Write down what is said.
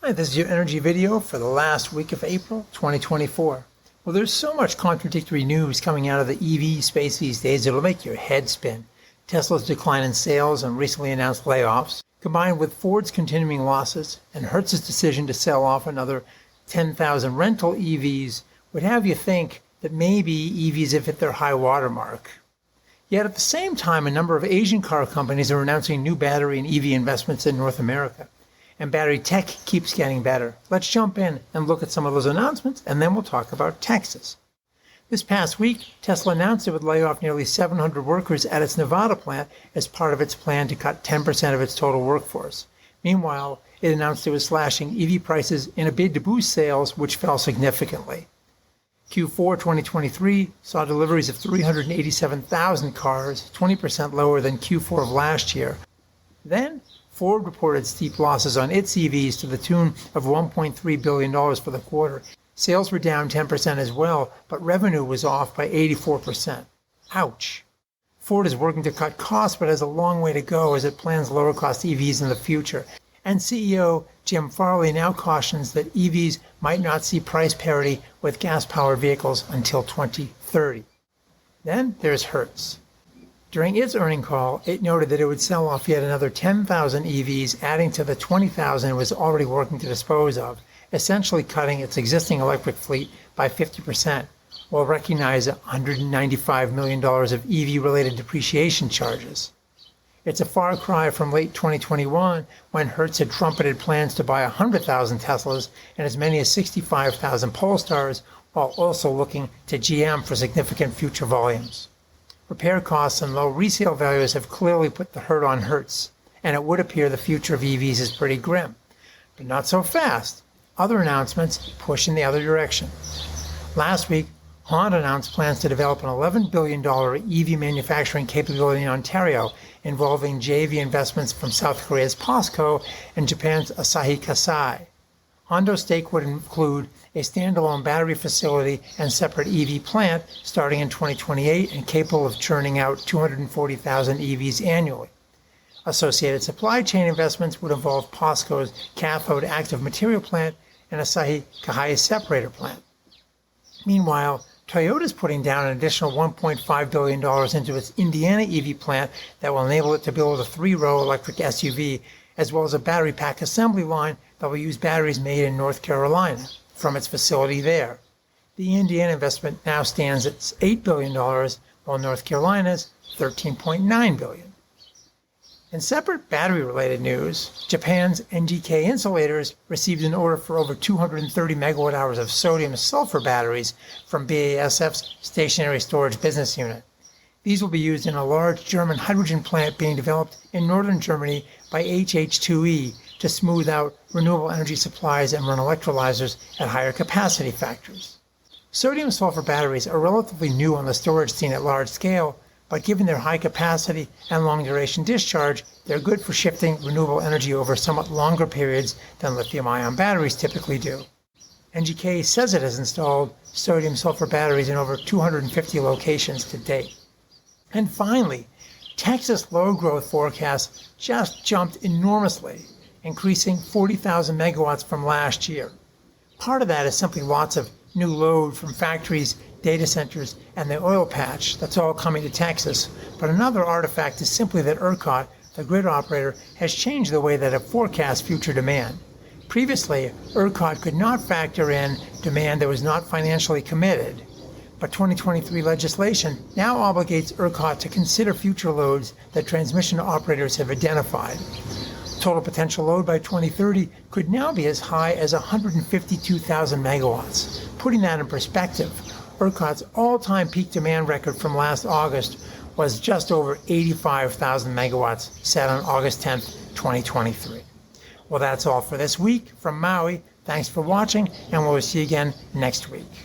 Hi, this is your energy video for the last week of April 2024. Well, there's so much contradictory news coming out of the EV space these days, it'll make your head spin. Tesla's decline in sales and recently announced layoffs, combined with Ford's continuing losses and Hertz's decision to sell off another 10,000 rental EVs, would have you think that maybe EVs have hit their high water mark. Yet at the same time, a number of Asian car companies are announcing new battery and EV investments in North America. And battery tech keeps getting better. Let's jump in and look at some of those announcements, and then we'll talk about Texas. This past week, Tesla announced it would lay off nearly 700 workers at its Nevada plant as part of its plan to cut 10% of its total workforce. Meanwhile, it announced it was slashing EV prices in a bid to boost sales, which fell significantly. Q4 2023 saw deliveries of 387,000 cars, 20% lower than Q4 of last year. Then, Ford reported steep losses on its EVs to the tune of $1.3 billion for the quarter. Sales were down 10% as well, but revenue was off by 84%. Ouch. Ford is working to cut costs, but has a long way to go as it plans lower-cost EVs in the future. And CEO Jim Farley now cautions that EVs might not see price parity with gas-powered vehicles until 2030. Then there's Hertz. During its earnings call, it noted that it would sell off yet another 10,000 EVs, adding to the 20,000 it was already working to dispose of, essentially cutting its existing electric fleet by 50%, while recognizing $195 million of EV-related depreciation charges. It's a far cry from late 2021, when Hertz had trumpeted plans to buy 100,000 Teslas and as many as 65,000 Polestars, while also looking to GM for significant future volumes. Repair costs and low resale values have clearly put the hurt on Hertz, and it would appear the future of EVs is pretty grim. But not so fast. Other announcements push in the other direction. Last week, Honda announced plans to develop an $11 billion EV manufacturing capability in Ontario, involving JV investments from South Korea's POSCO and Japan's Asahi Kasei. Honda's stake would include a standalone battery facility and separate EV plant starting in 2028 and capable of churning out 240,000 EVs annually. Associated supply chain investments would involve POSCO's cathode active material plant and Asahi Kasei's separator plant. Meanwhile, Toyota is putting down an additional $1.5 billion into its Indiana EV plant that will enable it to build a 3-row electric SUV, as well as a battery pack assembly line that will use batteries made in North Carolina from its facility there. The Indiana investment now stands at $8 billion, while North Carolina's $13.9 billion. In separate battery-related news, Japan's NGK Insulators received an order for over 230 megawatt-hours of sodium-sulfur batteries from BASF's stationary storage business unit. These will be used in a large German hydrogen plant being developed in northern Germany by HH2E to smooth out renewable energy supplies and run electrolyzers at higher capacity factors. Sodium-sulfur batteries are relatively new on the storage scene at large scale, but given their high capacity and long-duration discharge, they're good for shifting renewable energy over somewhat longer periods than lithium-ion batteries typically do. NGK says it has installed sodium-sulfur batteries in over 250 locations to date. And finally, Texas load growth forecasts just jumped enormously, increasing 40,000 megawatts from last year. Part of that is simply lots of new load from factories, data centers, and the oil patch that's all coming to Texas. But another artifact is simply that ERCOT, the grid operator, has changed the way that it forecasts future demand. Previously, ERCOT could not factor in demand that was not financially committed. But 2023 legislation now obligates ERCOT to consider future loads that transmission operators have identified. Total potential load by 2030 could now be as high as 152,000 megawatts. Putting that in perspective, ERCOT's all-time peak demand record from last August was just over 85,000 megawatts, set on August 10th, 2023. Well, that's all for this week from Maui. Thanks for watching, and we'll see you again next week.